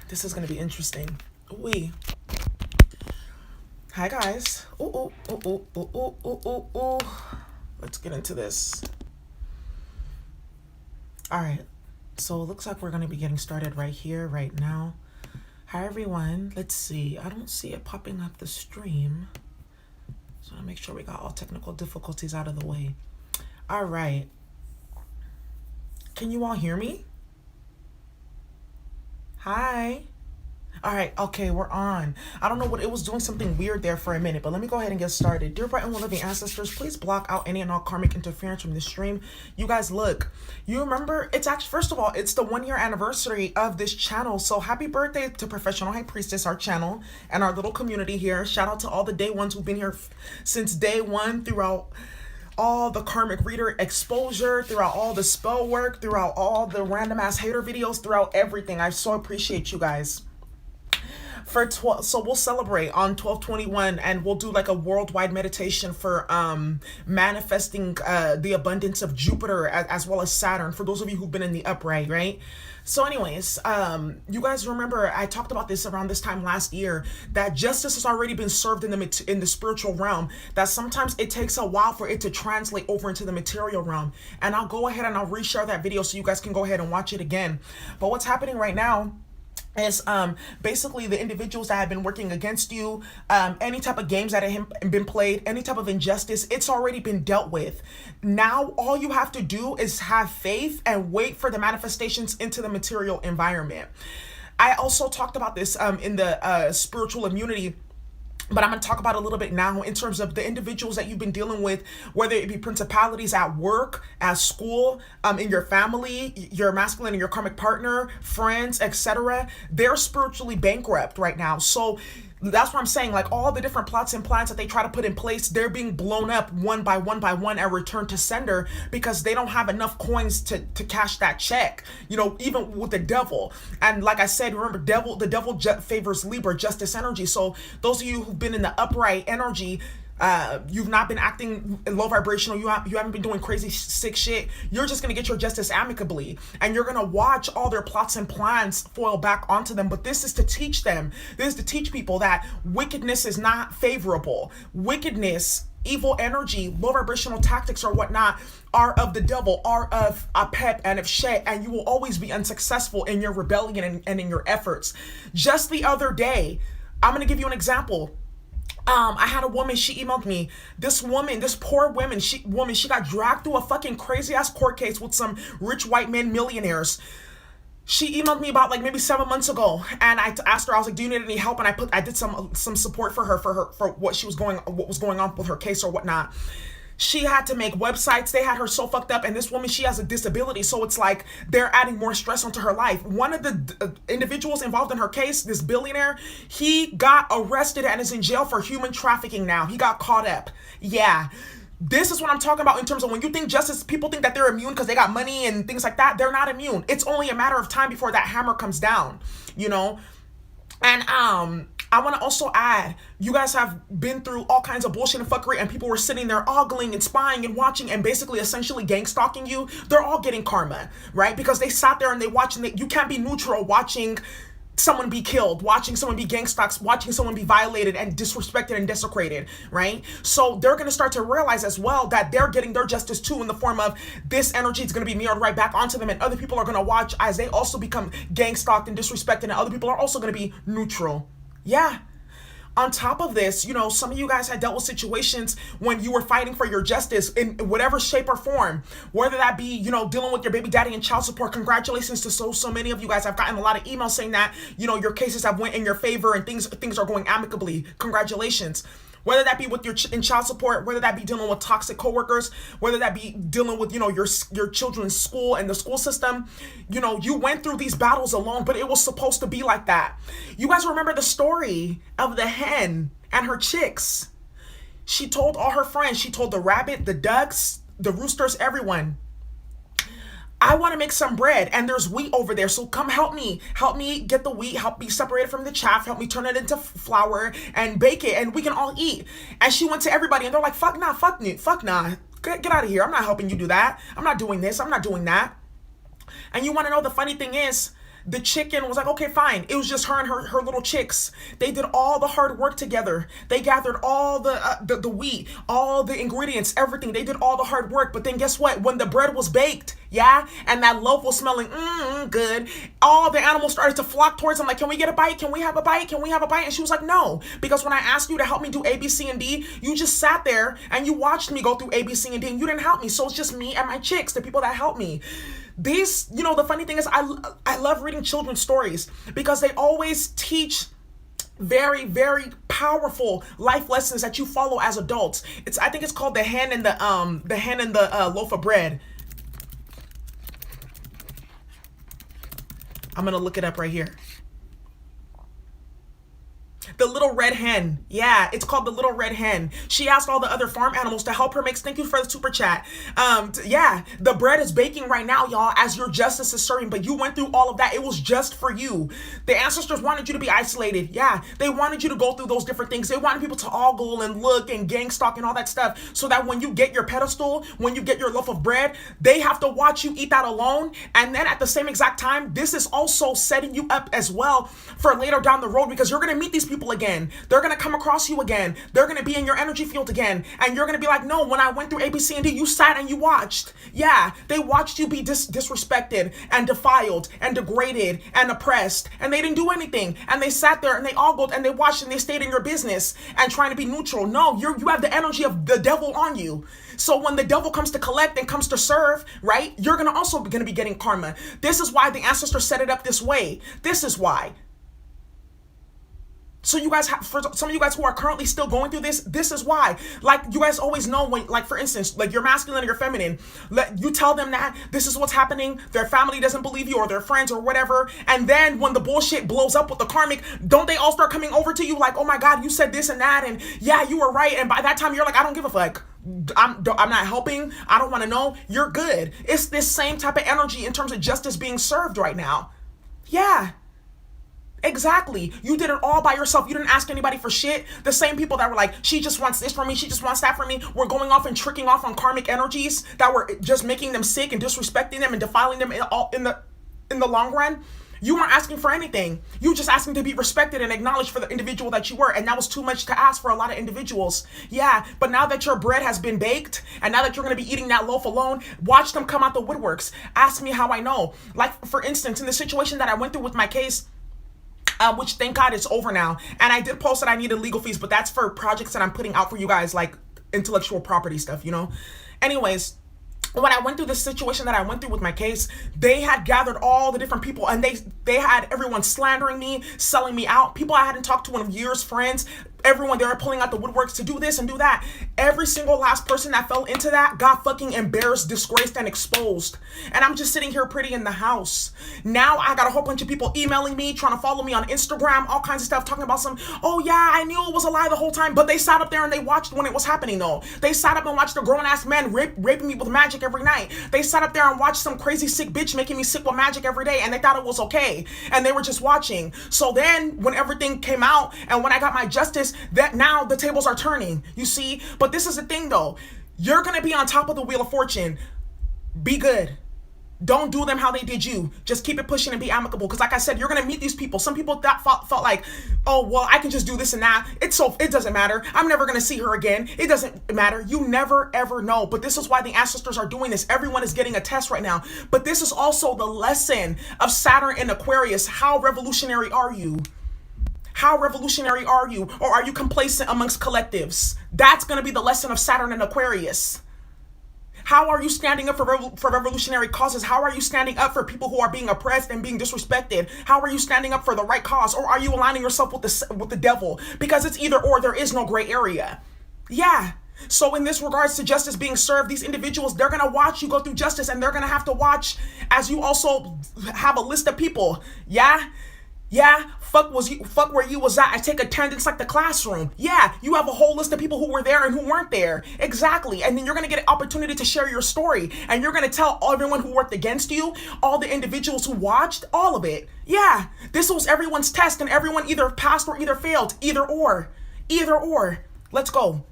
This is going to be interesting. Ooh. Hi, guys. Ooh, ooh, ooh, ooh, ooh, ooh, ooh, ooh. Let's get into this. All right. So it looks like we're going to be getting started right here, right now. Hi, everyone. Let's see. I don't see it popping up the stream. So I'll make sure we got all technical difficulties out of the way. All right. Can you all hear me? Hi. All right, okay, we're on. I don't know what it was doing something weird there for a minute, but let me go ahead and get started. Dear bright and living ancestors, please block out any and all karmic interference from this stream. You guys, look, you remember, it's actually, first of all, it's the 1 year anniversary of this channel. So happy birthday to Professional High Priestess, our channel, and our little community here. Shout out to all the day ones who've been here since day one, throughout all the karmic reader exposure, throughout all the spell work, throughout all the random ass hater videos, throughout everything. I so appreciate you guys. For 12, so we'll celebrate on 12/21, and we'll do like a worldwide meditation for manifesting the abundance of Jupiter, as well as Saturn, for those of you who've been in the upright, right? So anyways, you guys remember I talked about this around this time last year, that justice has already been served in the spiritual realm, that sometimes it takes a while for it to translate over into the material realm. And I'll go ahead and I'll reshare that video so you guys can go ahead and watch it again. But what's happening right now is basically the individuals that have been working against you, any type of games that have been played, any type of injustice, it's already been dealt with. Now all you have to do is have faith and wait for the manifestations into the material environment. I also talked about this in the spiritual immunity, but I'm going to talk about a little bit now in terms of the individuals that you've been dealing with, whether it be principalities at work, at school, in your family, your masculine and your karmic partner, friends, etc. They're spiritually bankrupt right now. So that's what I'm saying. Like, all the different plots and plans that they try to put in place, they're being blown up one by one by one and returned to sender, because they don't have enough coins to cash that check. You know, even with the devil. And like I said, remember, the devil favors Libra, justice energy. So those of you who've been in the upright energy, you've not been acting low vibrational, you haven't been doing crazy sick shit, you're just gonna get your justice amicably, and you're gonna watch all their plots and plans foil back onto them. But this is to teach them, this is to teach people that wickedness is not favorable. Wickedness, evil energy, low vibrational tactics or whatnot are of the devil, are of Apep and of Shet, and you will always be unsuccessful in your rebellion and in your efforts. Just the other day, I'm gonna give you an example. I had a woman, she emailed me. This woman, this poor woman, she got dragged through a fucking crazy ass court case with some rich white men millionaires. She emailed me about like maybe 7 months ago, and I asked her, I was like, do you need any help? And I did some support for her for what was going on with her case or whatnot. She had to make websites. They had her so fucked up. And this woman, she has a disability. So it's like they're adding more stress onto her life. One of the individuals involved in her case, this billionaire, he got arrested and is in jail for human trafficking now. He got caught up. Yeah. This is what I'm talking about in terms of when you think justice, people think that they're immune because they got money and things like that. They're not immune. It's only a matter of time before that hammer comes down, you know? And I want to also add, you guys have been through all kinds of bullshit and fuckery, and people were sitting there ogling and spying and watching and basically essentially gang stalking you. They're all getting karma, right? Because they sat there and they watched, and you can't be neutral watching someone be killed, watching someone be gang stalked, watching someone be violated and disrespected and desecrated, right? So they're going to start to realize as well that they're getting their justice too, in the form of this energy is going to be mirrored right back onto them, and other people are going to watch as they also become gang stalked and disrespected, and other people are also going to be neutral. Yeah. On top of this, you know, some of you guys had dealt with situations when you were fighting for your justice in whatever shape or form, whether that be, you know, dealing with your baby daddy and child support. Congratulations to so many of you guys. I've gotten a lot of emails saying that, you know, your cases have went in your favor and things are going amicably. Congratulations. Whether that be with in child support, whether that be dealing with toxic coworkers, whether that be dealing with, you know, your children's school and the school system, you know, you went through these battles alone, but it was supposed to be like that. You guys remember the story of the hen and her chicks? She told all her friends, she told the rabbit, the ducks, the roosters, everyone, I want to make some bread, and there's wheat over there, so come help me get the wheat, help me separate it from the chaff, help me turn it into flour and bake it, and we can all eat. And she went to everybody, and they're like, fuck nah, get out of here, I'm not helping you do that, I'm not doing this, I'm not doing that. And you want to know the funny thing is, The chicken was like, okay, fine. It was just her and her little chicks. They did all the hard work together. They gathered all the wheat, all the ingredients, everything. They did all the hard work. But then guess what? When the bread was baked, yeah, and that loaf was smelling good, all the animals started to flock towards them like, can we get a bite? Can we have a bite? Can we have a bite? And she was like, no, because when I asked you to help me do A, B, C, and D, you just sat there and you watched me go through A, B, C, and D, and you didn't help me. So it's just me and my chicks, the people that help me. These, the funny thing is I love reading children's stories because they always teach very, very powerful life lessons that you follow as adults. I think it's called the hen and the loaf of bread. I'm gonna look it up right here. The Little Red Hen. Yeah, it's called The Little Red Hen. She asked all the other farm animals to help her make, thank you for the super chat. Yeah, the bread is baking right now, y'all, as your justice is serving, but you went through all of that. It was just for you. The ancestors wanted you to be isolated. Yeah, they wanted you to go through those different things. They wanted people to ogle and look and gang stalk and all that stuff so that when you get your pedestal, when you get your loaf of bread, they have to watch you eat that alone. And then at the same exact time, this is also setting you up as well for later down the road because you're going to meet these people again. They're going to come across you again. They're going to be in your energy field again. And you're going to be like, no, when I went through A, B, C, and D, you sat and you watched. Yeah, they watched you be disrespected and defiled and degraded and oppressed. And they didn't do anything. And they sat there and they ogled and they watched and they stayed in your business and trying to be neutral. No, you have the energy of the devil on you. So when the devil comes to collect and comes to serve, right, you're also going to be getting karma. This is why the ancestors set it up this way. This is why. So you guys, for some of you guys who are currently still going through this is why. Like, you guys always know when, like, for instance, like, you're masculine or you're feminine, you tell them that this is what's happening, their family doesn't believe you or their friends or whatever, and then when the bullshit blows up with the karmic, don't they all start coming over to you like, oh my God, you said this and that, and yeah, you were right, and by that time you're like, I don't give a fuck. I'm not helping. I don't want to know. You're good. It's this same type of energy in terms of justice being served right now. Yeah. Exactly. You did it all by yourself. You didn't ask anybody for shit. The same people that were like, she just wants this from me, she just wants that from me, were going off and tricking off on karmic energies that were just making them sick and disrespecting them and defiling them in the long run. You weren't asking for anything. You were just asking to be respected and acknowledged for the individual that you were. And that was too much to ask for a lot of individuals. Yeah, but now that your bread has been baked and now that you're going to be eating that loaf alone, watch them come out the woodworks. Ask me how I know. Like, for instance, in the situation that I went through with my case, which thank God it's over now. And I did post that I needed legal fees, but that's for projects that I'm putting out for you guys, like intellectual property stuff, Anyways, when I went through the situation that I went through with my case, they had gathered all the different people and they had everyone slandering me, selling me out, people I hadn't talked to in years, friends. Everyone, they were pulling out the woodworks to do this and do that. Every single last person that fell into that got fucking embarrassed, disgraced, and exposed. And I'm just sitting here pretty in the house. Now I got a whole bunch of people emailing me, trying to follow me on Instagram, all kinds of stuff, talking about oh yeah, I knew it was a lie the whole time. But they sat up there and they watched when it was happening though. They sat up and watched a grown-ass man raping me with magic every night. They sat up there and watched some crazy sick bitch making me sick with magic every day, and they thought it was okay. And they were just watching. So then when everything came out and when I got my justice, that now the tables are turning, you see? But this is the thing though. You're going to be on top of the wheel of fortune. Be good. Don't do them how they did you. Just keep it pushing and be amicable. Because like I said, you're going to meet these people. Some people that felt like, oh, well, I can just do this and that. It doesn't matter. I'm never going to see her again. It doesn't matter. You never, ever know. But this is why the ancestors are doing this. Everyone is getting a test right now. But this is also the lesson of Saturn in Aquarius. How revolutionary are you? How revolutionary are you? Or are you complacent amongst collectives? That's going to be the lesson of Saturn and Aquarius. How are you standing up for revolutionary causes? How are you standing up for people who are being oppressed and being disrespected? How are you standing up for the right cause? Or are you aligning yourself with the devil? Because it's either or, there is no gray area. Yeah. So in this regards to justice being served, these individuals, they're going to watch you go through justice, and they're going to have to watch as you also have a list of people. Yeah. Yeah, fuck where you was at. I take attendance like the classroom. Yeah, you have a whole list of people who were there and who weren't there. Exactly. And then you're going to get an opportunity to share your story. And you're going to tell everyone who worked against you, all the individuals who watched, all of it. Yeah, this was everyone's test, and everyone either passed or either failed. Either or. Either or. Let's go.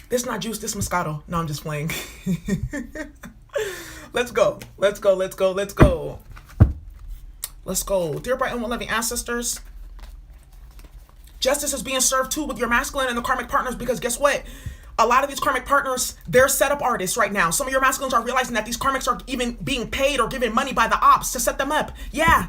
This not juice, this Moscato. No, I'm just playing. Let's go. Let's go. Let's go. Let's go. Let's go. Dear bright and loving ancestors, justice is being served too with your masculine and the karmic partners, because guess what? A lot of these karmic partners, they're setup artists right now. Some of your masculines are realizing that these karmics are even being paid or given money by the ops to set them up. Yeah.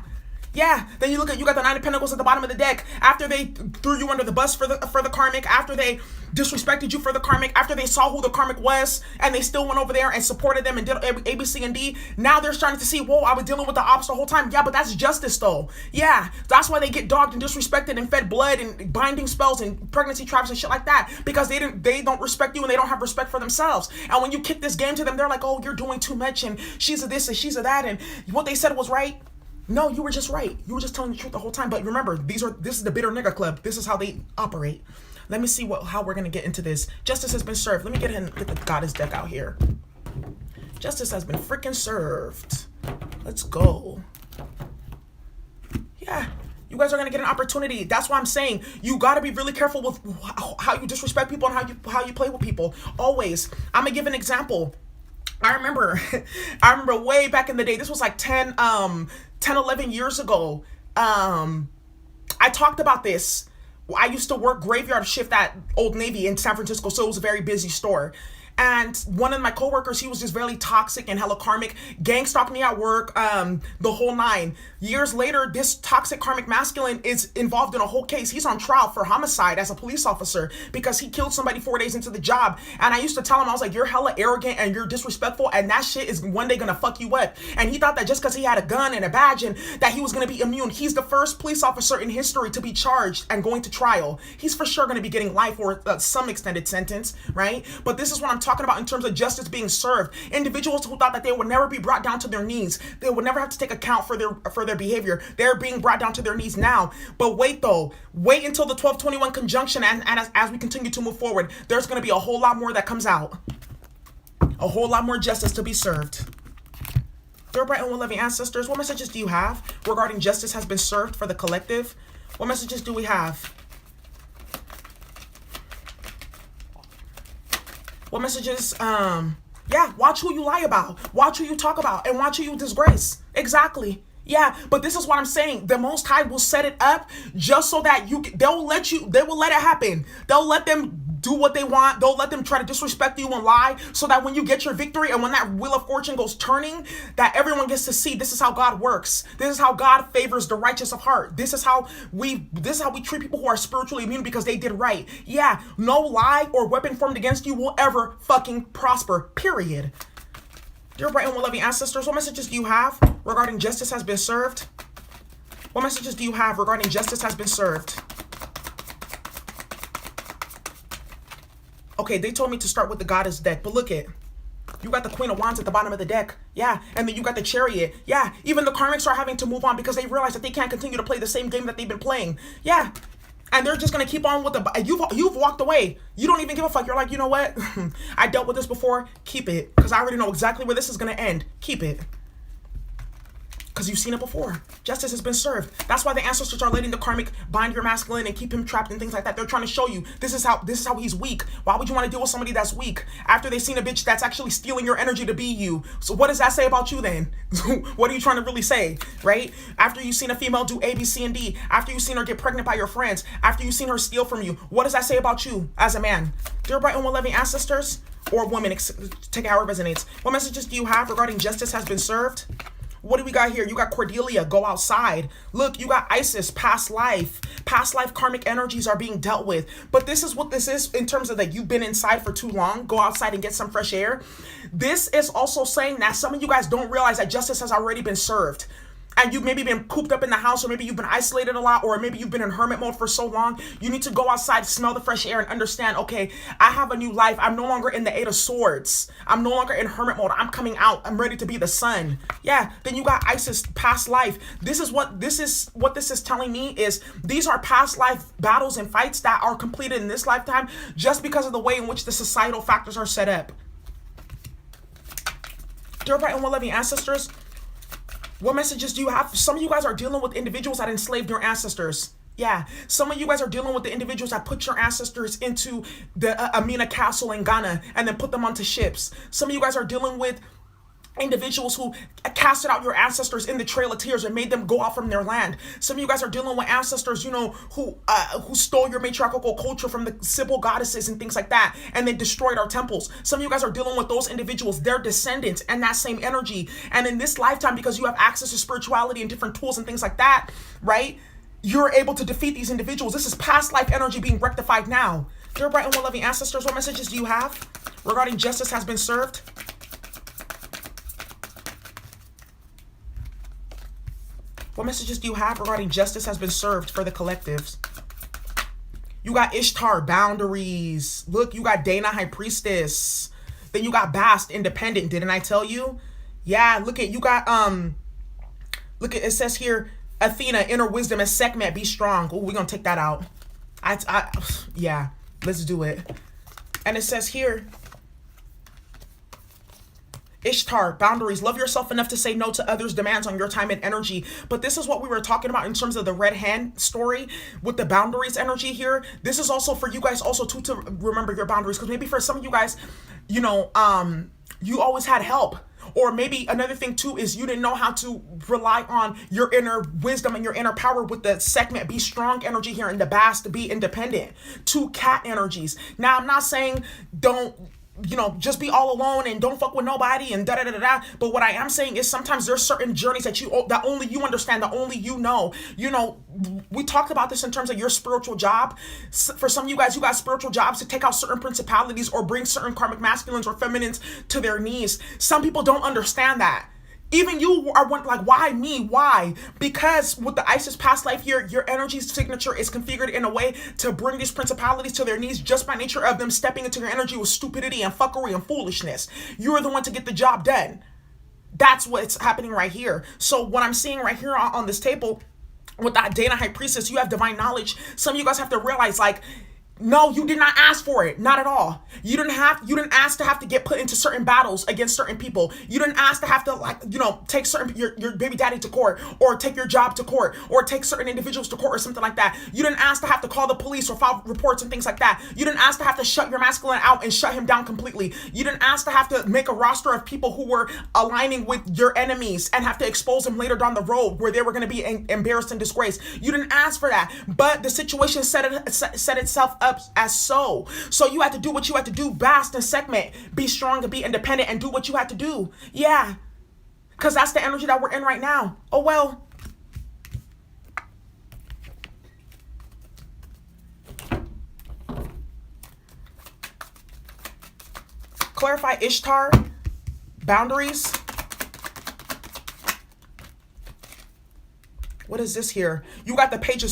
Yeah, then you got the Nine of Pentacles at the bottom of the deck. After they threw you under the bus for the karmic, after they disrespected you for the karmic, after they saw who the karmic was, and they still went over there and supported them and did A, B, C, and D. Now they're starting to see, whoa, I was dealing with the ops the whole time. Yeah, but that's justice though. Yeah, that's why they get dogged and disrespected and fed blood and binding spells and pregnancy traps and shit like that, because they don't respect you and they don't have respect for themselves. And when you kick this game to them, they're like, oh, you're doing too much and she's a this and she's a that, and what they said was right. No, you were just right. You were just telling the truth the whole time. But remember, this is the bitter nigga club. This is how they operate. Let me see how we're gonna get into this. Justice has been served. Let me get the goddess deck out here. Justice has been freaking served. Let's go. Yeah, you guys are gonna get an opportunity. That's why I'm saying you gotta be really careful with how you disrespect people and how you play with people. Always. I'm gonna give an example. I remember way back in the day, this was like 11 years ago. I talked about this. I used to work graveyard shift at Old Navy in San Francisco, so it was a very busy store. And one of my coworkers, he was just very toxic and hella karmic, gang stalked me at work, the whole nine. Years later, this toxic karmic masculine is involved in a whole case. He's on trial for homicide as a police officer because he killed somebody 4 days into the job. And I used to tell him, I was like, you're hella arrogant and you're disrespectful, and that shit is one day gonna fuck you up. And he thought that just because he had a gun and a badge and that he was gonna be immune. He's the first police officer in history to be charged and going to trial. He's for sure gonna be getting life or some extended sentence, right? But this is what I'm talking about in terms of justice being served. Individuals who thought that they would never be brought down to their knees, they would never have to take account for their behavior, they're being brought down to their knees now. But wait though, wait until the 12/21 conjunction, and as we continue to move forward, there's going to be a whole lot more that comes out, a whole lot more justice to be served. Dear bright and loving ancestors, what messages do you have regarding justice has been served for the collective? What messages do we have? What messages? Yeah, watch who you lie about, watch who you talk about, and watch who you disgrace. Exactly. Yeah, but this is what I'm saying. The Most High will set it up just so that they will let it happen. They'll let them do what they want. They'll let them try to disrespect you and lie, so that when you get your victory and when that wheel of fortune goes turning, that everyone gets to see this is how God works. This is how God favors the righteous of heart. This is how we treat people who are spiritually immune because they did right. Yeah, no lie or weapon formed against you will ever fucking prosper. Period. Dear bright and loving ancestors, what messages do you have regarding justice has been served? What messages do you have regarding justice has been served? Okay, they told me to start with the goddess deck, but look it. You got the Queen of Wands at the bottom of the deck. Yeah, and then you got the Chariot. Yeah, even the karmics are having to move on because they realize that they can't continue to play the same game that they've been playing. Yeah. And they're just going to keep on with you've walked away. You don't even give a fuck. You're like, you know what? I dealt with this before. Keep it. Because I already know exactly where this is going to end. Keep it. Because you've seen it before. Justice has been served. That's why the ancestors are letting the karmic bind your masculine and keep him trapped and things like that. They're trying to show you this is how he's weak. Why would you want to deal with somebody that's weak after they've seen a bitch that's actually stealing your energy to be you? So what does that say about you then? What are you trying to really say, right? After you've seen a female do A, B, C, and D, after you've seen her get pregnant by your friends, after you've seen her steal from you, what does that say about you as a man? Dear bright and loving ancestors, or women, take it how it resonates. What messages do you have regarding justice has been served? What do we got here? You got Cordelia, go outside. Look, you got Isis, past life. Past life karmic energies are being dealt with. But this is what this is in terms of that you've been inside for too long. Go outside and get some fresh air. This is also saying that some of you guys don't realize that justice has already been served. And you've maybe been cooped up in the house, or maybe you've been isolated a lot, or maybe you've been in hermit mode for so long. You need to go outside, smell the fresh air, and understand, okay, I have a new life. I'm no longer in the Eight of Swords. I'm no longer in hermit mode. I'm coming out. I'm ready to be the sun. Yeah, then you got Isis, past life. This is what this is telling me is these are past life battles and fights that are completed in this lifetime just because of the way in which the societal factors are set up. Dear bright and loving ancestors, what messages do you have? Some of you guys are dealing with individuals that enslaved your ancestors. Yeah, some of you guys are dealing with the individuals that put your ancestors into the Amina Castle in Ghana and then put them onto ships. Some of you guys are dealing with Individuals who casted out your ancestors in the Trail of Tears and made them go out from their land. Some of you guys are dealing with ancestors, who stole your matriarchal culture from the Sibyl goddesses and things like that, and they destroyed our temples. Some of you guys are dealing with those individuals, their descendants, and that same energy. And in this lifetime, because you have access to spirituality and different tools and things like that, right? You're able to defeat these individuals. This is past life energy being rectified now. Dear bright and well-loving ancestors, what messages do you have regarding justice has been served? What messages do you have regarding justice has been served for the collectives? You got Ishtar, boundaries. Look, you got Dana, High Priestess. Then you got Bast, independent. Didn't I tell you? Yeah, look at, you got, look at, it says here, Athena, inner wisdom, and Sekhmet, be strong. Oh, we're going to take that out. Yeah, let's do it. And it says here, Ishtar, boundaries. Love yourself enough to say no to others' demands on your time and energy. But this is what we were talking about in terms of the red hand story with the boundaries energy here. This is also for you guys also too, to remember your boundaries. Because maybe for some of you guys, you always had help. Or maybe another thing too is you didn't know how to rely on your inner wisdom and your inner power with the Sekhmet, be strong energy here, and the Bast, be independent. Two cat energies. Now, I'm not saying don't, just be all alone and don't fuck with nobody and da da da da da. But what I am saying is sometimes there's certain journeys that only you understand, that only you know. We talked about this in terms of your spiritual job. For some of you guys, you got spiritual jobs to take out certain principalities or bring certain karmic masculines or feminines to their knees. Some people don't understand that. Even you are like, why me? Why? Because with the Isis past life here, your energy signature is configured in a way to bring these principalities to their knees just by nature of them stepping into your energy with stupidity and fuckery and foolishness. You're the one to get the job done. That's what's happening right here. So what I'm seeing right here on this table with that Dana High Priestess, you have divine knowledge. Some of you guys have to realize, like, no, you did not ask for it. Not at all. You didn't ask to have to get put into certain battles against certain people. You didn't ask to have to, take your baby daddy to court, or take your job to court, or take certain individuals to court or something like that. You didn't ask to have to call the police or file reports and things like that. You didn't ask to have to shut your masculine out and shut him down completely. You didn't ask to have to make a roster of people who were aligning with your enemies and have to expose them later down the road where they were going to be embarrassed and disgraced. You didn't ask for that, but the situation set itself up as so you had to do what you had to do. Bast and Sekhmet, be strong and be independent and do what you had to do. Yeah, because that's the energy that we're in right now. Oh well. Clarify Ishtar, boundaries. What is this here? You got the Page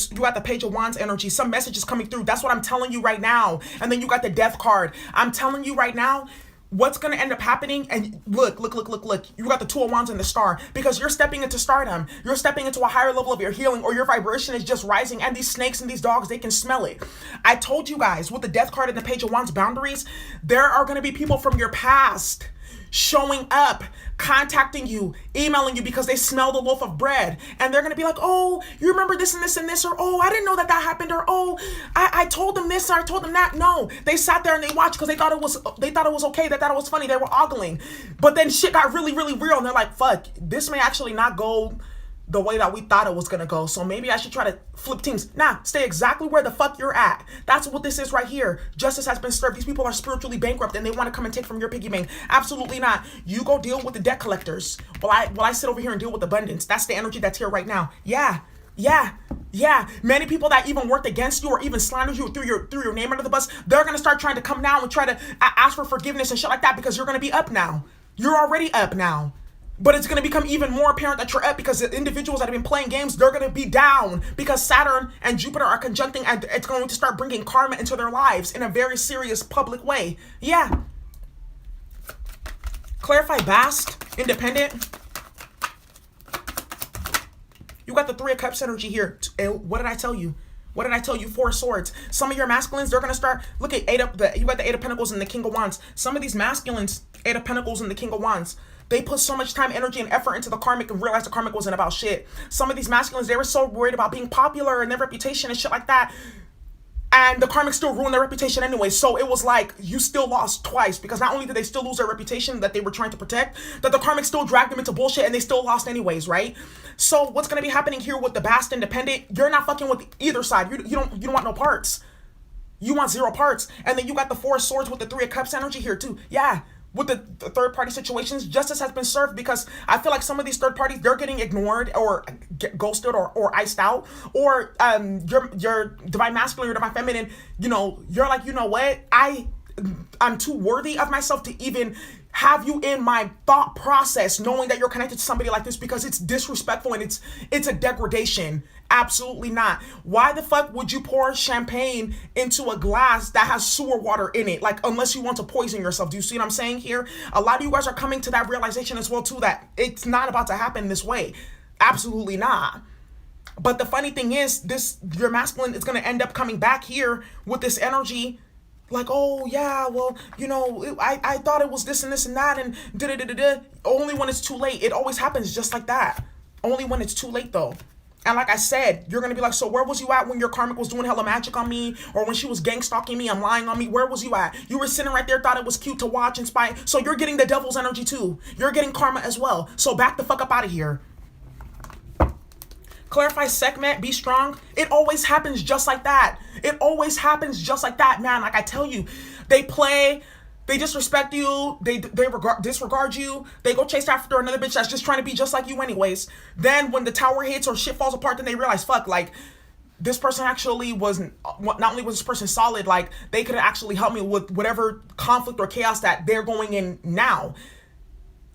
of Wands energy. Some messages coming through. That's what I'm telling you right now. And then you got the Death card. I'm telling you right now what's going to end up happening. And look. You got the Two of Wands and the Star, because you're stepping into stardom. You're stepping into a higher level of your healing, or your vibration is just rising. And these snakes and these dogs, they can smell it. I told you guys with the Death card and the Page of Wands boundaries, there are going to be people from your past showing up, contacting you, emailing you because they smell the loaf of bread, and they're gonna be like, oh, you remember this and this and this, or oh, I didn't know that happened, or oh, I told them this or I told them that. No, they sat there and they watched because they thought it was okay, they thought it was funny, they were ogling, but then shit got really, really real, and they're like, fuck, this may actually not go the way that we thought it was gonna go, so maybe I should try to flip teams. Nah, stay exactly where the fuck you're at. That's what this is right here. Justice has been served. These people are spiritually bankrupt and they want to come and take from your piggy bank. Absolutely not. You go deal with the debt collectors while I sit over here and deal with abundance. That's the energy that's here right now. Yeah. Many people that even worked against you or even slandered you through your name under the bus, they're gonna start trying to come down and try to ask for forgiveness and shit like that, because you're gonna be up now. You're already up now. But it's going to become even more apparent that you're up, because the individuals that have been playing games, they're going to be down because Saturn and Jupiter are conjuncting, and it's going to start bringing karma into their lives in a very serious public way. Yeah. Clarify Bast, independent. You got the Three of Cups energy here. And what did I tell you? What did I tell you? Four of Swords. Some of your masculines, they're going to start, look at you got the Eight of Pentacles and the King of Wands. Some of these masculines, Eight of Pentacles and the King of Wands, they put so much time, energy, and effort into the karmic and realized the karmic wasn't about shit. Some of these masculines, they were so worried about being popular and their reputation and shit like that. And the karmic still ruined their reputation anyway. So it was like, you still lost twice, because not only did they still lose their reputation that they were trying to protect, that the karmic still dragged them into bullshit and they still lost anyways, right? So what's going to be happening here with the Bast Independent, you're not fucking with either side. You don't want no parts. You want 0 parts. And then you got the 4 of Swords with the 3 of Cups energy here too. Yeah. With the third party situations, justice has been served, because I feel like some of these third parties, they're getting ignored or ghosted or iced out, or your divine masculine or divine feminine, you're like, you know what, I'm too worthy of myself to even have you in my thought process, knowing that you're connected to somebody like this, because it's disrespectful and it's a degradation. Absolutely not. Why the fuck would you pour champagne into a glass that has sewer water in it? Like, unless you want to poison yourself. Do you see what I'm saying here? A lot of you guys are coming to that realization as well too, that it's not about to happen this way. Absolutely not. But the funny thing is, your masculine is going to end up coming back here with this energy. Like, oh yeah, well, I thought it was this and this and that, and da-da-da-da-da. Only when it's too late. It always happens just like that. Only when it's too late though. And like I said, you're going to be like, so where was you at when your karmic was doing hella magic on me? Or when she was gang stalking me and lying on me? Where was you at? You were sitting right there, thought it was cute to watch and spy. So you're getting the devil's energy too. You're getting karma as well. So back the fuck up out of here. Clarify segment, be strong. It always happens just like that. It always happens just like that, man. Like I tell you, they play... They disrespect you. They disregard you. They go chase after another bitch that's just trying to be just like you anyways. Then when the tower hits or shit falls apart, then they realize, fuck, like, this person actually wasn't, not only was this person solid, like, they could have actually helped me with whatever conflict or chaos that they're going in now.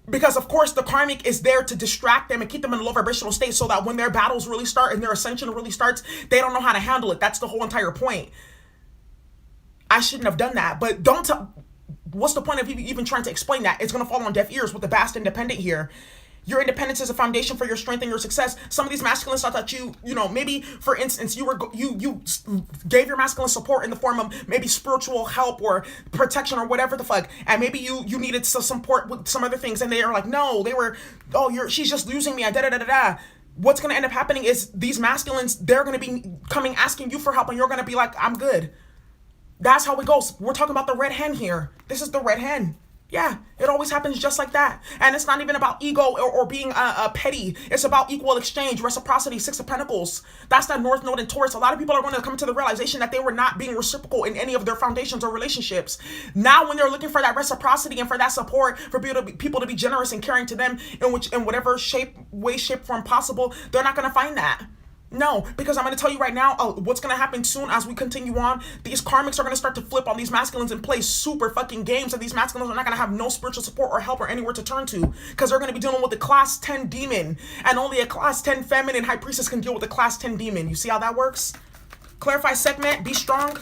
Because, of course, the karmic is there to distract them and keep them in a low vibrational state, so that when their battles really start and their ascension really starts, they don't know how to handle it. That's the whole entire point. I shouldn't have done that. But what's the point of even trying to explain that? It's going to fall on deaf ears with the Bast Independent here. Your independence is a foundation for your strength and your success. Some of these masculines thought that maybe, for instance, you gave your masculine support in the form of maybe spiritual help or protection or whatever the fuck, and maybe you needed some support with some other things, and they are like, no, she's just using me, da da da da da. What's going to end up happening is these masculines, they're going to be coming asking you for help, and you're going to be like, I'm good. That's how it goes. We're talking about the red hen here. This is the red hen. Yeah, it always happens just like that. And it's not even about ego or being petty. It's about equal exchange, reciprocity, 6 of Pentacles. That's that North Node in Taurus. A lot of people are going to come to the realization that they were not being reciprocal in any of their foundations or relationships. Now when they're looking for that reciprocity and for that support, for people to be generous and caring to them in whatever way, shape, form possible, they're not going to find that. No, because I'm going to tell you right now, what's going to happen soon as we continue on, these karmics are going to start to flip on these masculines and play super fucking games, and these masculines are not going to have no spiritual support or help or anywhere to turn to, because they're going to be dealing with the class 10 demon, and only a class 10 feminine high priestess can deal with a class 10 demon. You see how that works? Clarify segment, be strong.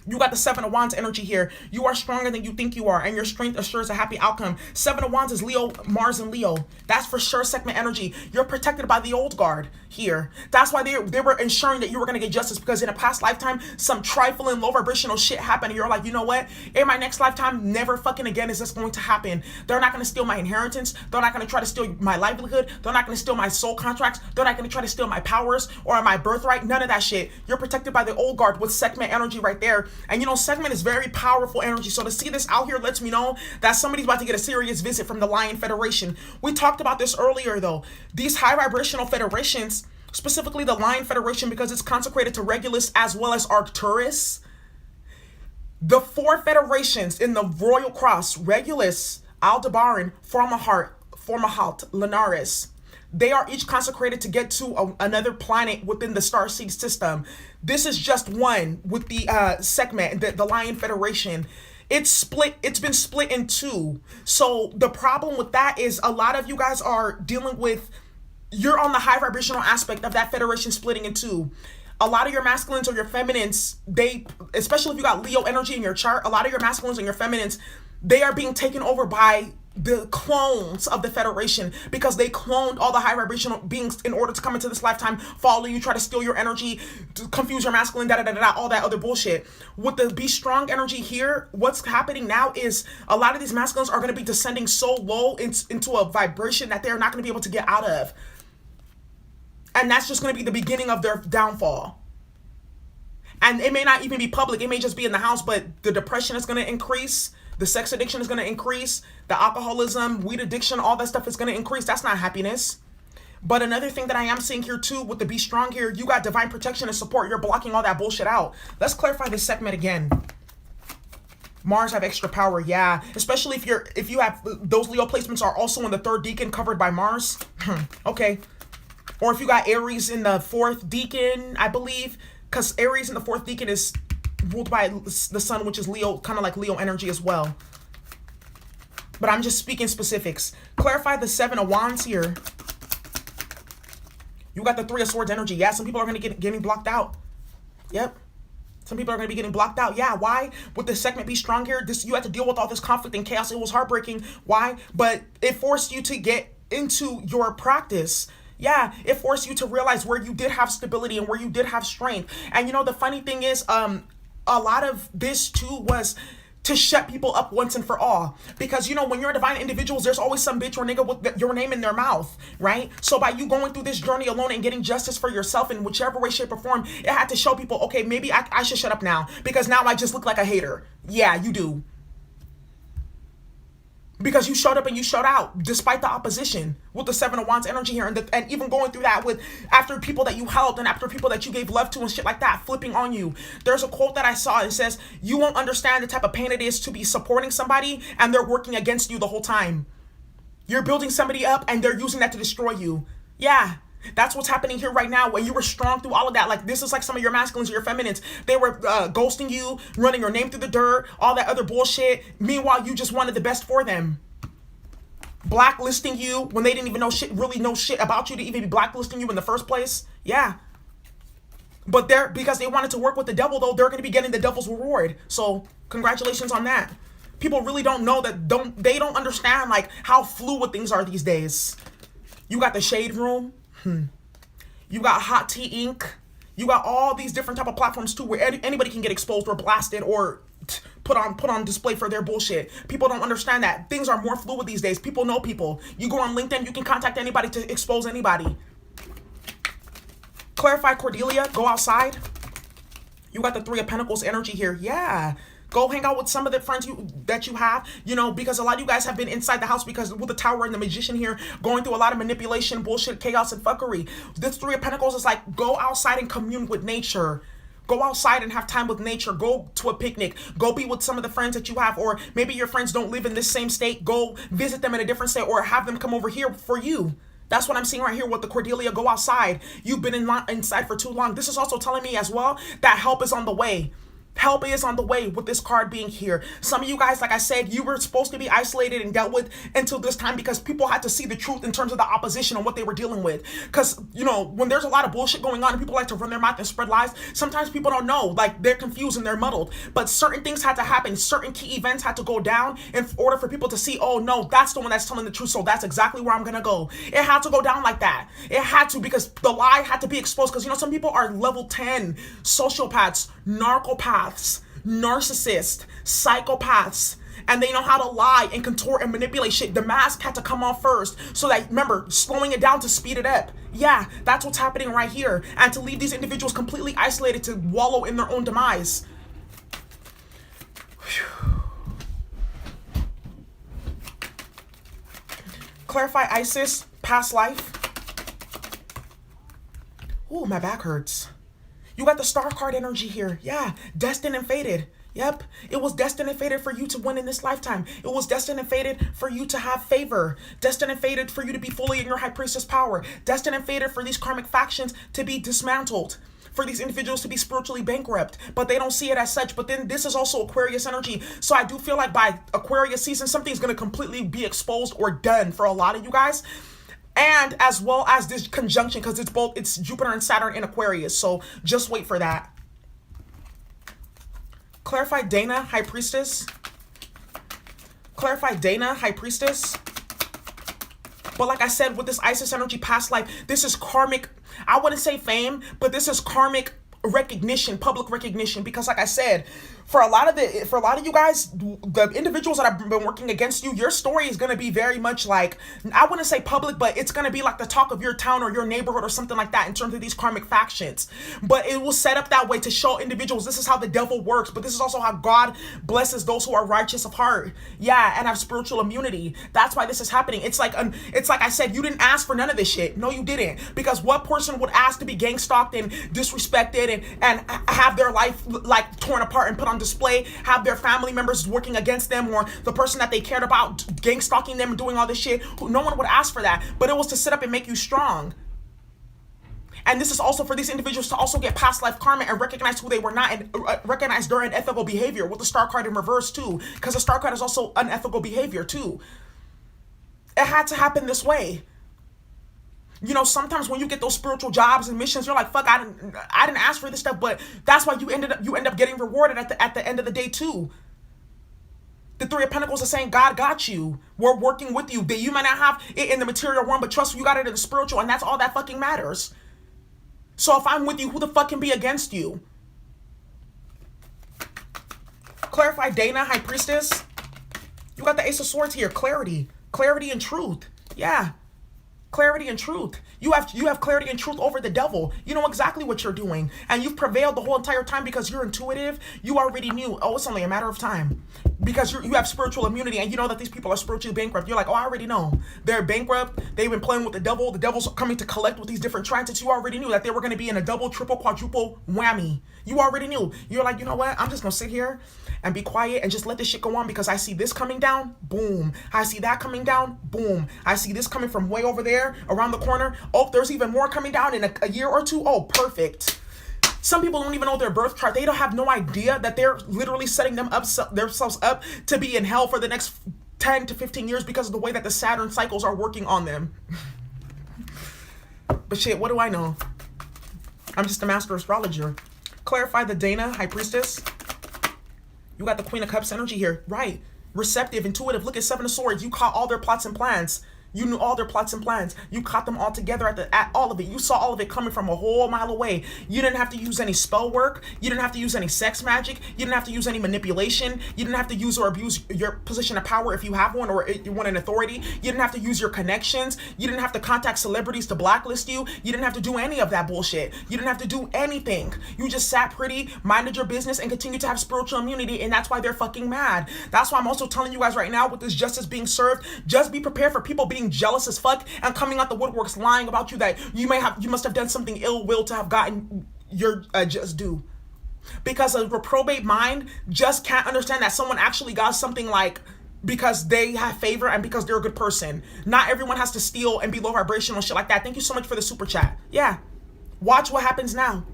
You got the 7 of Wands energy here. You are stronger than you think you are, and your strength assures a happy outcome. 7 of Wands is Leo, Mars, and Leo. That's for sure segment energy. You're protected by the old guard here. That's why they were ensuring that you were going to get justice, because in a past lifetime, some trifling, low vibrational shit happened, and you're like, you know what? In my next lifetime, never fucking again is this going to happen. They're not going to steal my inheritance. They're not going to try to steal my livelihood. They're not going to steal my soul contracts. They're not going to try to steal my powers or my birthright. None of that shit. You're protected by the old guard with segment energy right there. And segment is very powerful energy. So to see this out here lets me know that somebody's about to get a serious visit from the Lion Federation. We talked about this earlier though. These high vibrational federations, specifically the Lion Federation, because it's consecrated to Regulus as well as Arcturus. The 4 federations in the Royal Cross, Regulus, Aldebaran, Formahart, Linares, they are each consecrated to get to another planet within the starseed system. This is just one with the segment, the Lion Federation. It's been split in 2. So the problem with that is a lot of you guys are dealing with, you're on the high vibrational aspect of that federation splitting in 2. A lot of your masculines or your feminines, especially if you got Leo energy in your chart, a lot of your masculines and your feminines, they are being taken over by the clones of the Federation, because they cloned all the high vibrational beings in order to come into this lifetime, follow you, try to steal your energy, to confuse your masculine, all that other bullshit. With the be strong energy here, what's happening now is a lot of these masculines are going to be descending so low into a vibration that they're not going to be able to get out of. And that's just going to be the beginning of their downfall. And it may not even be public. It may just be in the house, but the depression is going to increase. The sex addiction is going to increase. The alcoholism, weed addiction, all that stuff is going to increase. That's not happiness. But another thing that I am seeing here too with the be strong here, you got divine protection and support. You're blocking all that bullshit out. Let's clarify this segment again. Mars have extra power, yeah. Especially if you have those Leo placements are also in the 3rd decan covered by Mars. Okay. Or if you got Aries in the 4th decan, I believe, because Aries in the 4th decan is ruled by the sun, which is Leo, kind of like Leo energy as well. But I'm just speaking specifics. Clarify the 7 of Wands here. You got the 3 of Swords energy. Yeah, some people are going to getting blocked out. Yep. Some people are going to be getting blocked out. Yeah, why? With this segment, be strong here. You had to deal with all this conflict and chaos. It was heartbreaking. Why? But it forced you to get into your practice. Yeah, it forced you to realize where you did have stability and where you did have strength. And you know, the funny thing is, a lot of this too was to shut people up once and for all. Because, you know, when you're a divine individual, there's always some bitch or nigga with your name in their mouth, right? So by you going through this journey alone and getting justice for yourself in whichever way, shape, or form, it had to show people, okay, maybe I should shut up now because now I just look like a hater. Yeah, you do. Because you showed up and you showed out despite the opposition with the 7 of Wands energy here. And even going through that with after people that you helped and after people that you gave love to and shit like that, flipping on you. There's a quote that I saw. It says, you won't understand the type of pain it is to be supporting somebody and they're working against you the whole time. You're building somebody up and they're using that to destroy you. Yeah. That's what's happening here right now. When you were strong through all of that, like this is like some of your masculines or your feminines. They were ghosting you, running your name through the dirt, all that other bullshit. Meanwhile, you just wanted the best for them. Blacklisting you when they didn't even really know shit about you to even be blacklisting you in the first place. Yeah. But because they wanted to work with the devil, though, they're going to be getting the devil's reward. So congratulations on that. People really don't know that they don't understand like how fluid things are these days. You got the Shade Room. You got Hot Tea Inc. You got all these different type of platforms too where anybody can get exposed or blasted or put on display for their bullshit. People don't understand that. Things are more fluid these days. People know people. You go on LinkedIn, you can contact anybody to expose anybody. Clarify Cordelia, go outside. You got the 3 of Pentacles energy here. Yeah. Go hang out with some of the friends that you have, you know, because a lot of you guys have been inside the house because with the Tower and the Magician here, going through a lot of manipulation, bullshit, chaos, and fuckery. This 3 of Pentacles is like, go outside and commune with nature. Go outside and have time with nature. Go to a picnic. Go be with some of the friends that you have. Or maybe your friends don't live in this same state. Go visit them in a different state or have them come over here for you. That's what I'm seeing right here with the Cordelia. Go outside. You've been inside for too long. This is also telling me as well that help is on the way. Help is on the way with this card being here. Some of you guys, like I said, you were supposed to be isolated and dealt with until this time because people had to see the truth in terms of the opposition and what they were dealing with. Because, you know, when there's a lot of bullshit going on and people like to run their mouth and spread lies, sometimes people don't know. Like, they're confused and they're muddled. But certain things had to happen. Certain key events had to go down in order for people to see, oh, no, that's the one that's telling the truth. So that's exactly where I'm going to go. It had to go down like that. It had to because the lie had to be exposed. Because, you know, some people are level 10 sociopaths, narcopaths, narcissists, psychopaths, and they know how to lie and contort and manipulate shit. The mask had to come off first so that, remember, slowing it down to speed it up. Yeah, that's what's happening right here. And to leave these individuals completely isolated to wallow in their own demise. Whew. Clarify Isis, past life. Ooh, my back hurts. You got the Star card energy here. Yeah, destined and fated. Yep, it was destined and fated for you to win in this lifetime. It was destined and fated for you to have favor. Destined and fated for you to be fully in your High Priestess power. Destined and fated for these karmic factions to be dismantled. For these individuals to be spiritually bankrupt. But they don't see it as such. But then this is also Aquarius energy. So I do feel like by Aquarius season, something's going to completely be exposed or done for a lot of you guys. And as well as this conjunction, because it's Jupiter and Saturn in Aquarius. So just wait for that. Clarify Dana, High Priestess. Clarify Dana, High Priestess. But like I said, with this Isis energy past life, this is karmic, I wouldn't say fame, but this is karmic recognition, public recognition, because like I said, for a lot of you guys, the individuals that have been working against you, your story is going to be very much like, I wouldn't say public, but it's going to be like the talk of your town or your neighborhood or something like that in terms of these karmic factions. But it will set up that way to show individuals this is how the devil works, but this is also how God blesses those who are righteous of heart. Yeah, and have spiritual immunity. That's why this is happening. It's like I said, you didn't ask for none of this shit. No, you didn't. Because what person would ask to be gang stalked and disrespected and have their life like torn apart and put on display, have their family members working against them, or the person that they cared about gang stalking them and doing all this shit? No one would ask for that. But it was to sit up and make you strong. And this is also for these individuals to also get past life karma and recognize who they were not, and recognize their unethical behavior with the star card in reverse too. Because the star card is also unethical behavior too. It had to happen this way. You know, sometimes when you get those spiritual jobs and missions, you're like, fuck, I didn't ask for this stuff, but that's why you end up getting rewarded at the end of the day too. The Three of Pentacles is saying God got you. We're working with you. You might not have it in the material realm, but trust me, you got it in the spiritual, and that's all that fucking matters. So if I'm with you, who the fuck can be against you? Clarify, Dana, High Priestess. You got the Ace of Swords here. Clarity and truth. Yeah. Clarity and truth. You have clarity and truth over the devil. You know exactly what you're doing. And you've prevailed the whole entire time because you're intuitive. You already knew. Oh, it's only a matter of time. Because you have spiritual immunity and you know that these people are spiritually bankrupt. You're like, oh, I already know. They're bankrupt. They've been playing with the devil. The devil's coming to collect with these different transits. You already knew that they were going to be in a double, triple, quadruple whammy. You already knew. You're like, you know what? I'm just going to sit here and be quiet and just let this shit go on because I see this coming down. Boom. I see that coming down. Boom. I see this coming from way over there around the corner. Oh, there's even more coming down in a year or two. Oh, perfect. Some people don't even know their birth chart. They don't have no idea that they're literally setting themselves up to be in hell for the next 10 to 15 years because of the way that the Saturn cycles are working on them. But shit, what do I know? I'm just a master astrologer. Clarify, the Dana, High Priestess. You got the Queen of Cups energy here. Right. Receptive, intuitive. Look at Seven of Swords. You caught all their plots and plans. You knew all their plots and plans. You caught them all together at all of it. You saw all of it coming from a whole mile away. You didn't have to use any spell work. You didn't have to use any sex magic. You didn't have to use any manipulation. You didn't have to use or abuse your position of power if you have one or you want an authority. You didn't have to use your connections. You didn't have to contact celebrities to blacklist you. You didn't have to do any of that bullshit. You didn't have to do anything. You just sat pretty, minded your business, and continued to have spiritual immunity, and that's why they're fucking mad. That's why I'm also telling you guys right now, with this justice being served, just be prepared for people being jealous as fuck and coming out the woodworks lying about you that you must have done something ill will to have gotten your just due. Because a reprobate mind just can't understand that someone actually got something like because they have favor and because they're a good person. Not everyone has to steal and be low vibrational shit like that. Thank you so much for the super chat. Yeah. Watch what happens now.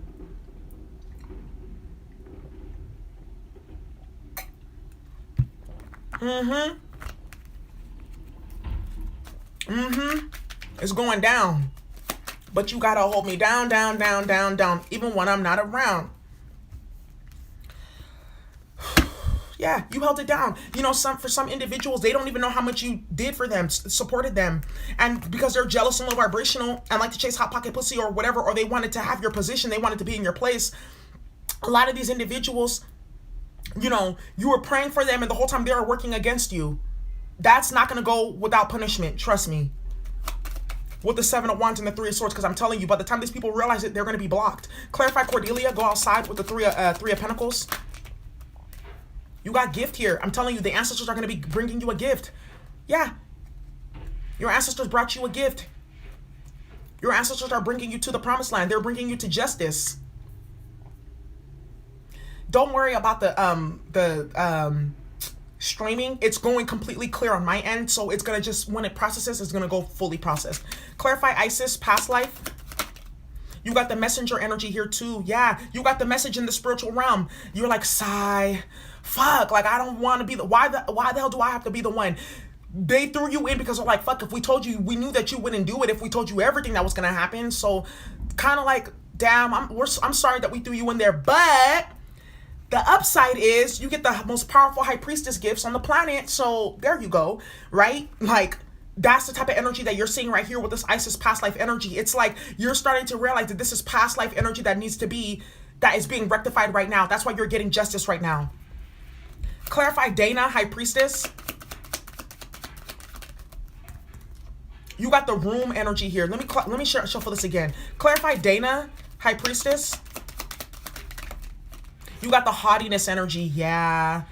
It's going down. But you gotta hold me down, down, down, down, down, even when I'm not around. Yeah, you held it down. You know, for some individuals, they don't even know how much you did for them, supported them. And because they're jealous and low vibrational and like to chase hot pocket pussy or whatever, or they wanted to have your position, they wanted to be in your place. A lot of these individuals, you know, you were praying for them and the whole time they were working against you. That's not going to go without punishment. Trust me. With the Seven of Wands and the Three of Swords, because I'm telling you, by the time these people realize it, they're going to be blocked. Clarify, Cordelia. Go outside with the Three of Pentacles. You got gift here. I'm telling you, the ancestors are going to be bringing you a gift. Yeah. Your ancestors brought you a gift. Your ancestors are bringing you to the promised land. They're bringing you to justice. Don't worry about the streaming. It's going completely clear on my end, so it's gonna just, when it processes, it's gonna go fully processed. Clarify, Isis, past life. You got the messenger energy here too. Yeah, you got the message in the spiritual realm. You're like, sigh, fuck, like I don't want to be the, why the hell do I have to be the one? They threw you in because they're like, fuck, if we told you, we knew that you wouldn't do it if we told you everything that was gonna happen. So kind of like, damn, I'm sorry that we threw you in there, but the upside is you get the most powerful High Priestess gifts on the planet. So there you go, right? Like, that's the type of energy that you're seeing right here with this Isis past life energy. It's like you're starting to realize that this is past life energy that needs to be that is being rectified right now. That's why you're getting justice right now. Clarify Dana, High Priestess. You got the room energy here. Let me shuffle this again. Clarify Dana, High Priestess. You got the haughtiness energy. Yeah.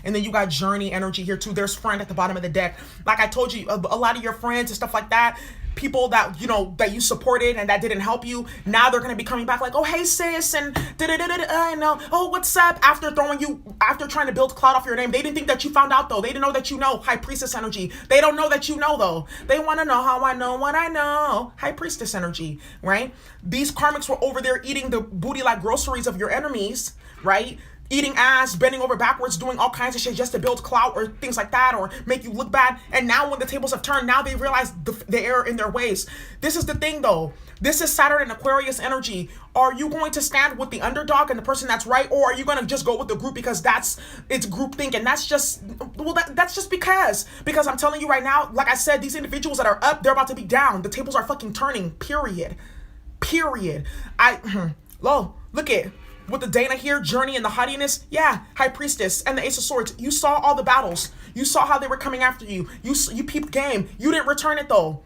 And then you got journey energy here too. There's friend at the bottom of the deck. Like I told you, a lot of your friends and stuff like that, people that, you know, that you supported and that didn't help you, now they're going to be coming back like, oh, hey, sis, and oh, what's up? After trying to build cloud off your name. They didn't think that you found out, though. They didn't know that you know. High Priestess energy. They don't know that you know, though. They want to know how I know what I know. High Priestess energy, right? These karmics were over there eating the booty like groceries of your enemies, right? Eating ass, bending over backwards, doing all kinds of shit just to build clout or things like that, or make you look bad. And now when the tables have turned, now they realize the error in their ways. This is the thing, though. This is Saturn and Aquarius energy. Are you going to stand with the underdog and the person that's right, or are you going to just go with the group because it's group think? And that's just, well, that's just because I'm telling you right now, like I said, these individuals that are up, they're about to be down. The tables are fucking turning, period. Look at, with the Dana here, journey and the haughtiness, yeah, High Priestess and the Ace of Swords. You saw all the battles. You saw how they were coming after you. You peeped game. You didn't return it, though.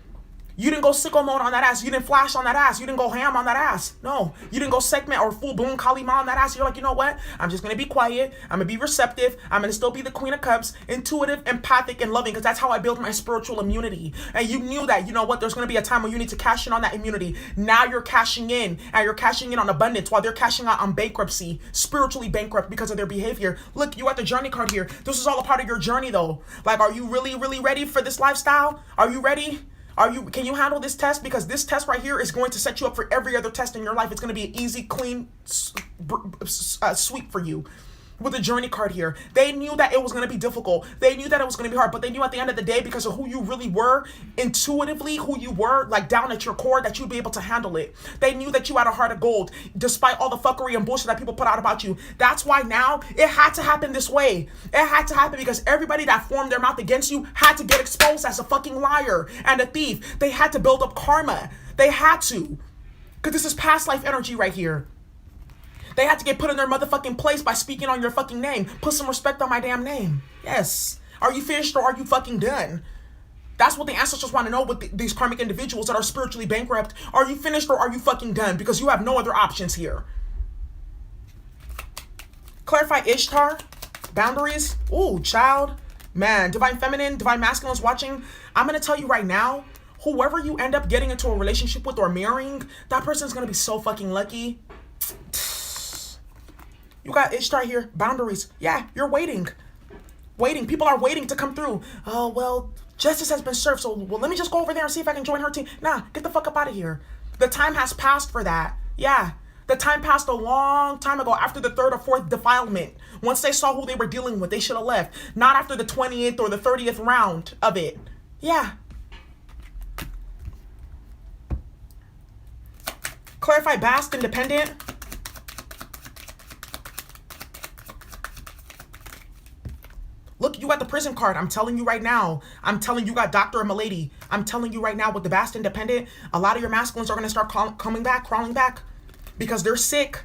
You didn't go sicko mode on that ass. You didn't flash on that ass. You didn't go ham on that ass. No, you didn't go segment or full-blown Kalima on that ass. You're like, you know what? I'm just going to be quiet. I'm going to be receptive. I'm going to still be the Queen of Cups, intuitive, empathic, and loving, because that's how I build my spiritual immunity. And you knew that, you know what? There's going to be a time when you need to cash in on that immunity. Now you're cashing in, and you're cashing in on abundance while they're cashing out on bankruptcy, spiritually bankrupt because of their behavior. Look, you got the journey card here. This is all a part of your journey, though. Like, are you really, really ready for this lifestyle? Are you ready? Can you handle this test? Because this test right here is going to set you up for every other test in your life. It's going to be an easy, clean sweep for you. With the journey card here, they knew that it was going to be difficult. They knew that it was going to be hard, but they knew at the end of the day, because of who you really were, intuitively, who you were, like down at your core, that you'd be able to handle it. They knew that you had a heart of gold, despite all the fuckery and bullshit that people put out about you. That's why now it had to happen this way. It had to happen because everybody that formed their mouth against you had to get exposed as a fucking liar and a thief. They had to build up karma. They had to. Because this is past life energy right here. They had to get put in their motherfucking place by speaking on your fucking name. Put some respect on my damn name. Yes. Are you finished or are you fucking done? That's what the ancestors want to know with these karmic individuals that are spiritually bankrupt. Are you finished or are you fucking done? Because you have no other options here. Clarify Ishtar. Boundaries. Ooh, child. Man, Divine Feminine, Divine Masculine is watching. I'm going to tell you right now, whoever you end up getting into a relationship with or marrying, that person's going to be so fucking lucky. You got Ishtar here. Boundaries. Yeah, you're waiting. People are waiting to come through. Oh, well, justice has been served, so let me just go over there and see if I can join her team. Nah, get the fuck up out of here. The time has passed for that. Yeah, the time passed a long time ago after the 3rd or 4th defilement. Once they saw who they were dealing with, they should have left. Not after the 20th or the 30th round of it. Yeah. Clarify Bast, Independent. Look, you got the prison card. I'm telling you right now. I'm telling you got Dr. and Milady. I'm telling you right now with the Bast Independent, a lot of your masculines are going to start crawling back because they're sick.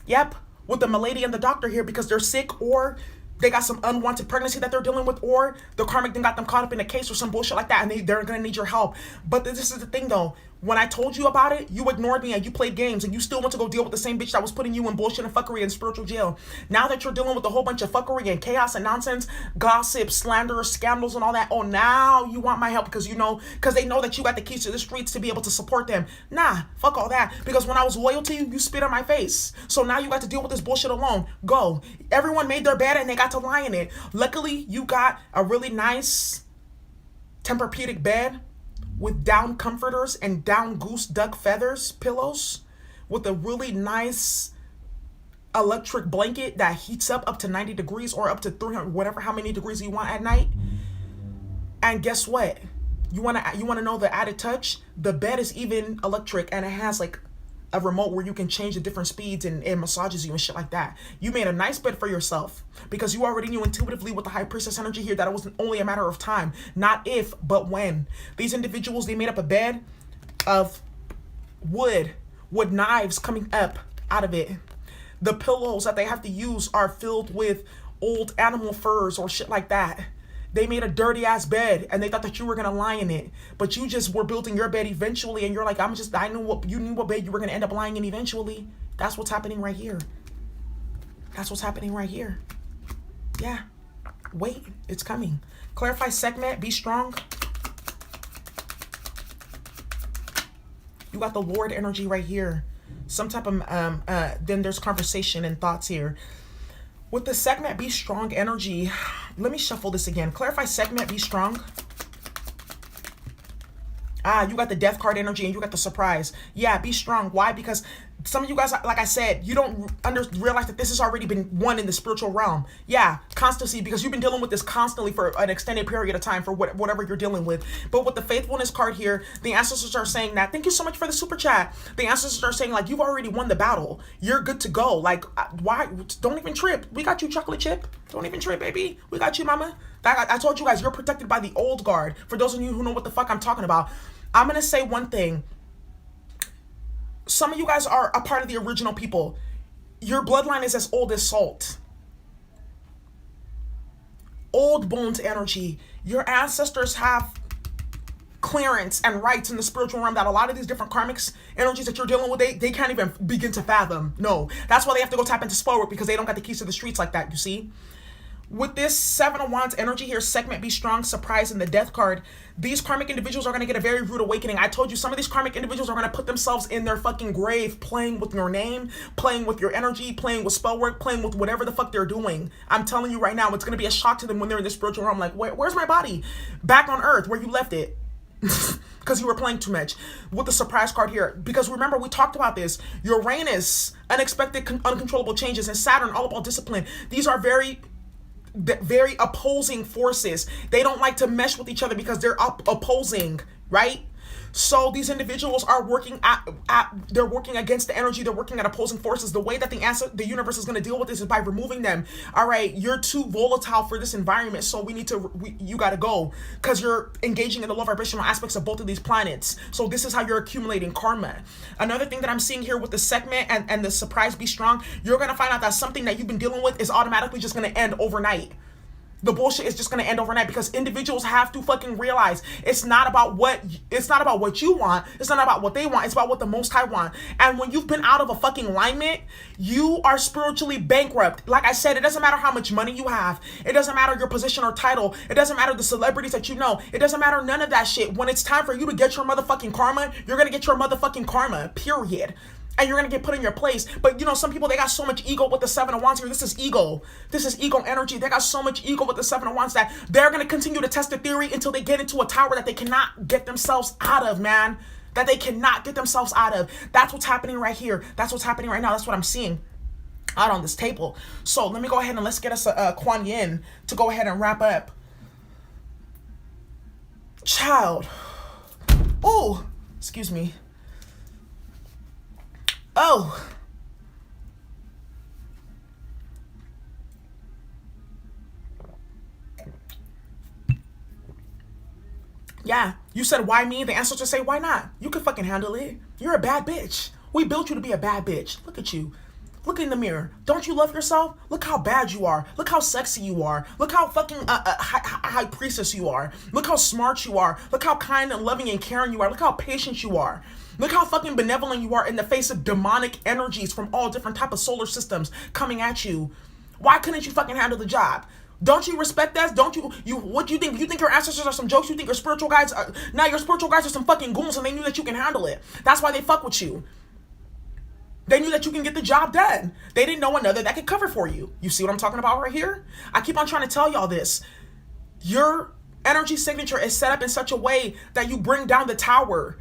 Yep. With the Milady and the Doctor here because they're sick, or they got some unwanted pregnancy that they're dealing with, or the karmic then got them caught up in a case or some bullshit like that, and they're going to need your help. But this is the thing, though. When I told you about it, you ignored me and you played games, and you still want to go deal with the same bitch that was putting you in bullshit and fuckery and spiritual jail. Now that you're dealing with a whole bunch of fuckery and chaos and nonsense, gossip, slander, scandals, and all that, oh, now you want my help because they know that you got the keys to the streets to be able to support them. Nah, fuck all that. Because when I was loyal to you, you spit on my face. So now you got to deal with this bullshit alone. Go. Everyone made their bed and they got to lie in it. Luckily, you got a really nice Tempur-Pedic bed with down comforters and down goose duck feathers pillows with a really nice electric blanket that heats up to 90 degrees or up to 300, whatever, how many degrees you want at night. And guess what? You want to know the added touch? The bed is even electric, and it has like a remote where you can change the different speeds and it massages you and shit like that. You made a nice bed for yourself because you already knew intuitively with the High Priestess energy here that it was only a matter of time. Not if, but when. These individuals, they made up a bed of wood with knives coming up out of it. The pillows that they have to use are filled with old animal furs or shit like that. They made a dirty ass bed and they thought that you were gonna lie in it, but you just were building your bed eventually, and you're like, I knew what bed you were gonna end up lying in eventually. That's what's happening right here. That's what's happening right here. Yeah. Wait, it's coming. Clarify segment, be strong. You got the Lord energy right here. Some type of, then there's conversation and thoughts here. With the segment, be strong energy, let me shuffle this again. Clarify segment, be strong. You got the death card energy and you got the surprise. Yeah, be strong. Why? Because some of you guys, like I said, you don't realize that this has already been won in the spiritual realm. Yeah, constancy, because you've been dealing with this constantly for an extended period of time for whatever you're dealing with. But with the faithfulness card here, the ancestors are saying that. Thank you so much for the super chat. The ancestors are saying, like, you've already won the battle. You're good to go. Like, why? Don't even trip. We got you, chocolate chip. Don't even trip, baby. We got you, mama. I told you guys, you're protected by the old guard. For those of you who know what the fuck I'm talking about, I'm going to say one thing. Some of you guys are a part of the original people. Your bloodline is as old as salt. Old bones energy. Your ancestors have clearance and rights in the spiritual realm that a lot of these different karmics energies that you're dealing with, they can't even begin to fathom. No, that's why they have to go tap into spell work, because they don't got the keys to the streets like that, you see? With this Seven of Wands energy here, segment, be strong, surprise, and the death card, these karmic individuals are going to get a very rude awakening. I told you, some of these karmic individuals are going to put themselves in their fucking grave playing with your name, playing with your energy, playing with spell work, playing with whatever the fuck they're doing. I'm telling you right now, it's going to be a shock to them when they're in the spiritual realm. Like, where's my body? Back on earth, where you left it. Because you were playing too much. With the surprise card here, because remember, we talked about this. Uranus, unexpected, uncontrollable changes, and Saturn, all about discipline. These are very opposing forces. They don't like to mesh with each other because they're opposing, right? So these individuals are working they're working against the energy. They're working at opposing forces. The way that the universe is going to deal with this is by removing them. All right, you're too volatile for this environment, so you got to go, because you're engaging in the low vibrational aspects of both of these planets. So this is how you're accumulating karma. Another thing that I'm seeing here with the segment and the surprise, be strong, you're going to find out that something that you've been dealing with is automatically just going to end overnight. The bullshit is just going to end overnight, because individuals have to fucking realize it's not about what you want. It's not about what they want. It's about what the Most High want. And when you've been out of a fucking alignment, you are spiritually bankrupt. Like I said, it doesn't matter how much money you have. It doesn't matter your position or title. It doesn't matter the celebrities that you know. It doesn't matter none of that shit. When it's time for you to get your motherfucking karma, you're going to get your motherfucking karma, period. And you're going to get put in your place. But, you know, some people, they got so much ego with the Seven of Wands here. This is ego. This is ego energy. They got so much ego with the Seven of Wands that they're going to continue to test the theory until they get into a tower that they cannot get themselves out of, man. That they cannot get themselves out of. That's what's happening right here. That's what's happening right now. That's what I'm seeing out on this table. So let me go ahead and let's get us a Kuan Yin to go ahead and wrap up. Child. Oh, excuse me. Oh. Yeah, you said why me? The answer to say why not? You can fucking handle it. You're a bad bitch. We built you to be a bad bitch. Look at you. Look in the mirror. Don't you love yourself? Look how bad you are. Look how sexy you are. Look how fucking high priestess you are. Look how smart you are. Look how kind and loving and caring you are. Look how patient you are. Look how fucking benevolent you are in the face of demonic energies from all different type of solar systems coming at you. Why couldn't you fucking handle the job? Don't you respect us? Don't you what do you think? You think your ancestors are some jokes? You think your spiritual guides are, now your spiritual guides are some fucking goons, and they knew that you can handle it. That's why they fuck with you. They knew that you can get the job done. They didn't know another that could cover for you. You see what I'm talking about right here? I keep on trying to tell y'all this. Your energy signature is set up in such a way that you bring down the tower.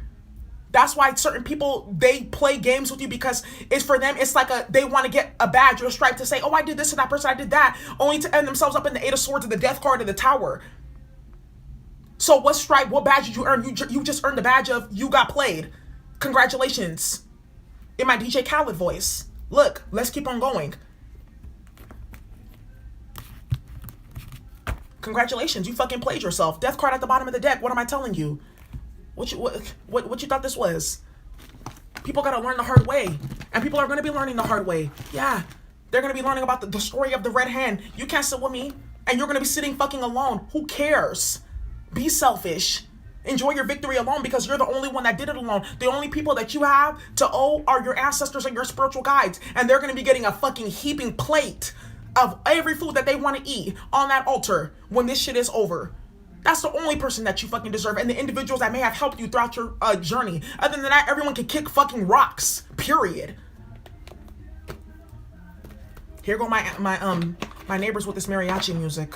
That's why certain people, they play games with you, because it's for them, it's like they want to get a badge or a stripe to say, oh, I did this to that person, I did that, only to end themselves up in the Eight of Swords and the Death card of the Tower. So what stripe, what badge did you earn? You just earned the badge of you got played. Congratulations. In my DJ Khaled voice. Look, let's keep on going. Congratulations, you fucking played yourself. Death card at the bottom of the deck. What am I telling you? What you thought this was? People gotta learn the hard way. And people are gonna be learning the hard way. Yeah. They're gonna be learning about the story of the red hand. You can't sit with me. And you're gonna be sitting fucking alone. Who cares? Be selfish. Enjoy your victory alone because you're the only one that did it alone. The only people that you have to owe are your ancestors and your spiritual guides. And they're gonna be getting a fucking heaping plate of every food that they want to eat on that altar when this shit is over. That's the only person that you fucking deserve, and the individuals that may have helped you throughout your journey. Other than that, everyone can kick fucking rocks. Period. Here go my neighbors with this mariachi music.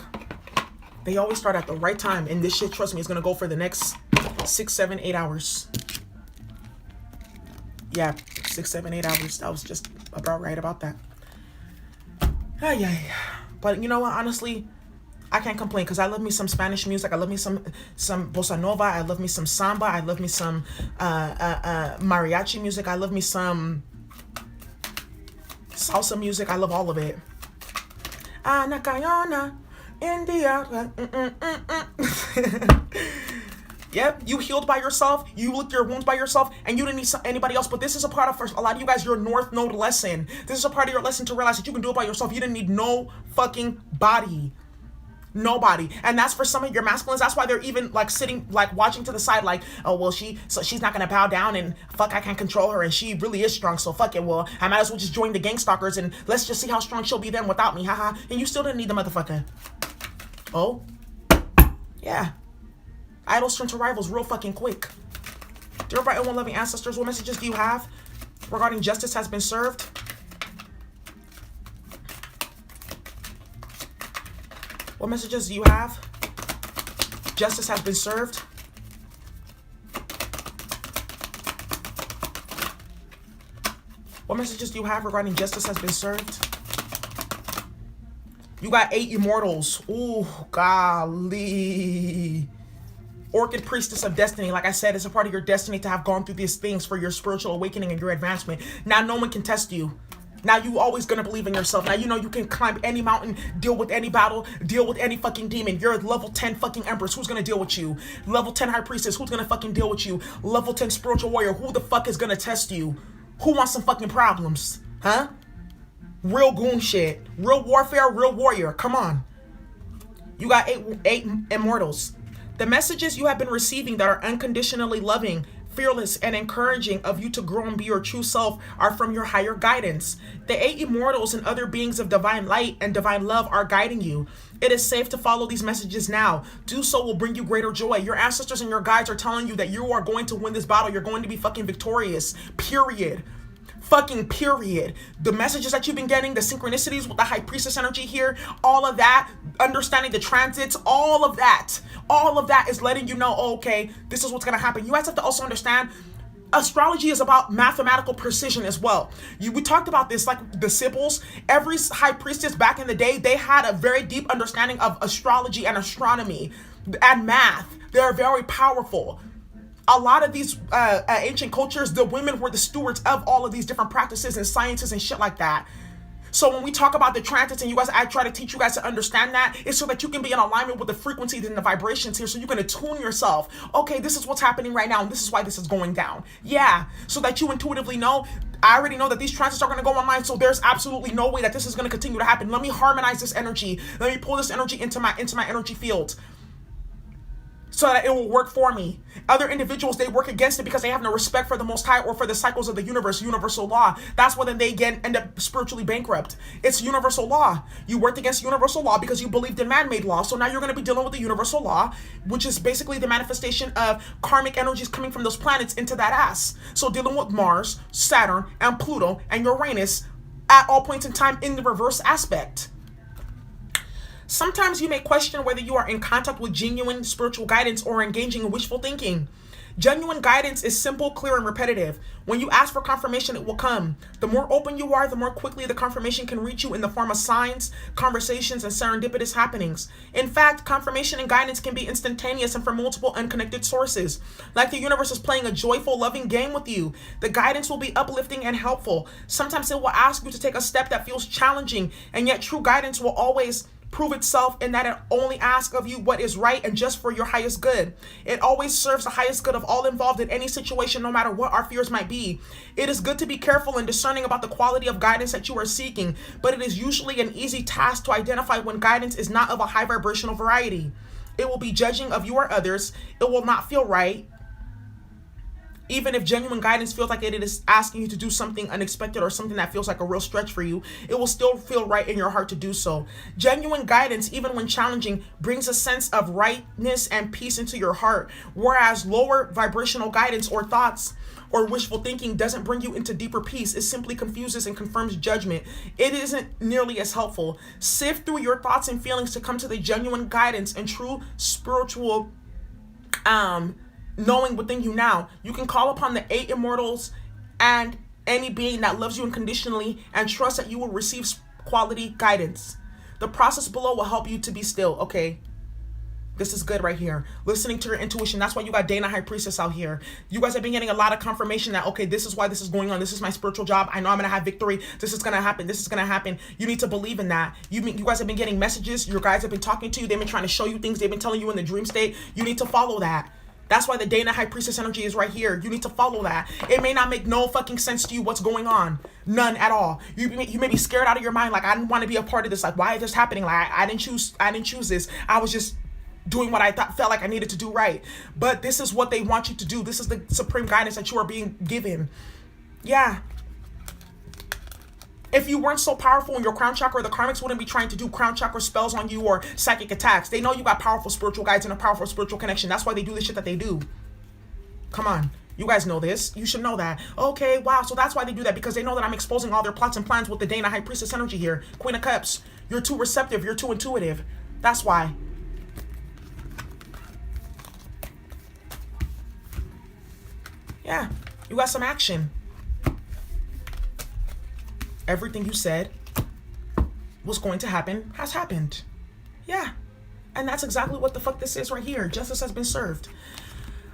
They always start at the right time, and this shit, trust me, is gonna go for the next 6, 7, 8 hours. Yeah, 6, 7, 8 hours. That was just about right about that. Yeah. But you know what? Honestly, I can't complain because I love me some Spanish music. I love me some bossa nova. I love me some samba. I love me some mariachi music. I love me some salsa music. I love all of it. Ana Cayona, India. Yep, you healed by yourself, you licked your wounds by yourself, and you didn't need anybody else. But this is a part of, for a lot of you guys, your North Node lesson. This is a part of your lesson to realize that you can do it by yourself. You didn't need no fucking body. Nobody. And that's for some of your masculines. That's why they're even like sitting, like watching to the side, like, oh, well, she's not gonna bow down, and fuck, I can't control her, and she really is strong, so fuck it. Well, I might as well just join the gang stalkers, and let's just see how strong she'll be then without me, haha. And you still didn't need the motherfucker. Oh? Yeah. Idols turn to rivals real fucking quick. Dear bright and one-loving ancestors, what messages do you have regarding justice has been served? What messages do you have? Justice has been served. What messages do you have regarding justice has been served? You got 8 immortals. Ooh, golly. Orchid Priestess of Destiny. Like I said, it's a part of your destiny to have gone through these things for your spiritual awakening and your advancement. Now no one can test you. Now you always gonna believe in yourself. Now you know you can climb any mountain, deal with any battle, deal with any fucking demon. You're a level 10 fucking Empress. Who's gonna deal with you? Level 10 High Priestess. Who's gonna fucking deal with you? Level 10 Spiritual Warrior. Who the fuck is gonna test you? Who wants some fucking problems? Huh? Real goon shit. Real warfare, real warrior. Come on. You got eight immortals. The messages you have been receiving that are unconditionally loving, fearless, and encouraging of you to grow and be your true self are from your higher guidance. The 8 immortals and other beings of divine light and divine love are guiding you. It is safe to follow these messages now. Do so will bring you greater joy. Your ancestors and your guides are telling you that you are going to win this battle. You're going to be fucking victorious. Period. Fucking period. The messages that you've been getting, the synchronicities with the High Priestess energy here, all of that, understanding the transits, all of that is letting you know, oh, okay, this is what's going to happen. You guys have to also understand, astrology is about mathematical precision as well. We talked about this, like the Sibyls. Every High Priestess back in the day, they had a very deep understanding of astrology and astronomy and math. They're very powerful. A lot of these ancient cultures, the women were the stewards of all of these different practices and sciences and shit like that. So when we talk about the transits and you guys, I try to teach you guys to understand that, it's so that you can be in alignment with the frequencies and the vibrations here, so you can attune yourself. Okay, this is what's happening right now, and this is why this is going down. Yeah, so that you intuitively know, I already know that these transits are going to go online, so there's absolutely no way that this is going to continue to happen. Let me harmonize this energy. Let me pull this energy into my energy field, so that it will work for me. Other individuals, they work against it because they have no respect for the Most High or for the cycles of the universe, universal law. That's when then they end up spiritually bankrupt. It's universal law. You worked against universal law because you believed in man-made law. So now you're going to be dealing with the universal law, which is basically the manifestation of karmic energies coming from those planets into that ass. So dealing with Mars, Saturn, and Pluto, and Uranus at all points in time in the reverse aspect. Sometimes you may question whether you are in contact with genuine spiritual guidance or engaging in wishful thinking. Genuine guidance is simple, clear, and repetitive. When you ask for confirmation, it will come. The more open you are, the more quickly the confirmation can reach you in the form of signs, conversations, and serendipitous happenings. In fact, confirmation and guidance can be instantaneous and from multiple unconnected sources. Like the universe is playing a joyful, loving game with you. The guidance will be uplifting and helpful. Sometimes it will ask you to take a step that feels challenging, and yet true guidance will always prove itself in that it only asks of you what is right and just for your highest good. It always serves the highest good of all involved in any situation, no matter what our fears might be. It is good to be careful and discerning about the quality of guidance that you are seeking, but it is usually an easy task to identify when guidance is not of a high vibrational variety. It will be judging of you or others. It will not feel right. Even if genuine guidance feels like it is asking you to do something unexpected or something that feels like a real stretch for you, it will still feel right in your heart to do so. Genuine guidance, even when challenging, brings a sense of rightness and peace into your heart, whereas lower vibrational guidance or thoughts or wishful thinking doesn't bring you into deeper peace. It simply confuses and confirms judgment. It isn't nearly as helpful. Sift through your thoughts and feelings to come to the genuine guidance and true spiritual knowing within you now. You can call upon the 8 immortals and any being that loves you unconditionally and trust that you will receive quality guidance. The process below will help you to be still. Okay, this is good right here. Listening to your intuition. That's why you got Dana High Priestess out here. You guys have been getting a lot of confirmation that, okay, this is why this is going on. This is my spiritual job. I know I'm going to have victory. This is going to happen. This is going to happen. You need to believe in that. You guys have been getting messages. Your guys have been talking to you. They've been trying to show you things. They've been telling you in the dream state. You need to follow that. That's why the Dana High Priestess energy is right here. You need to follow that. It may not make no fucking sense to you what's going on. None at all. You may be scared out of your mind. Like, I didn't want to be a part of this. Like, why is this happening? Like, I didn't choose this. I was just doing what I felt like I needed to do right. But this is what they want you to do. This is the supreme guidance that you are being given. Yeah. If you weren't so powerful in your crown chakra, the karmics wouldn't be trying to do crown chakra spells on you or psychic attacks. They know you got powerful spiritual guides and a powerful spiritual connection. That's why they do the shit that they do. Come on. You guys know this. You should know that. Okay, wow. So that's why they do that, because they know that I'm exposing all their plots and plans with the Dana High Priestess energy here. Queen of Cups. You're too receptive. You're too intuitive. That's why. Yeah. You got some action. Everything you said was going to happen has happened. Yeah. And that's exactly what the fuck this is right here. Justice has been served.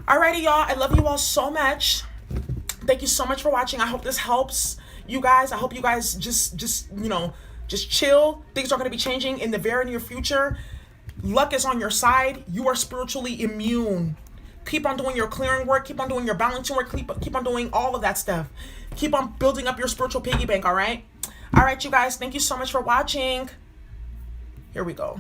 Alrighty, y'all. I love you all so much. Thank you so much for watching. I hope this helps you guys. I hope you guys just chill. Things are going to be changing in the very near future. Luck is on your side. You are spiritually immune. Keep on doing your clearing work. Keep on doing your balancing work. Keep on doing all of that stuff. Keep on building up your spiritual piggy bank, all right? All right, you guys. Thank you so much for watching. Here we go.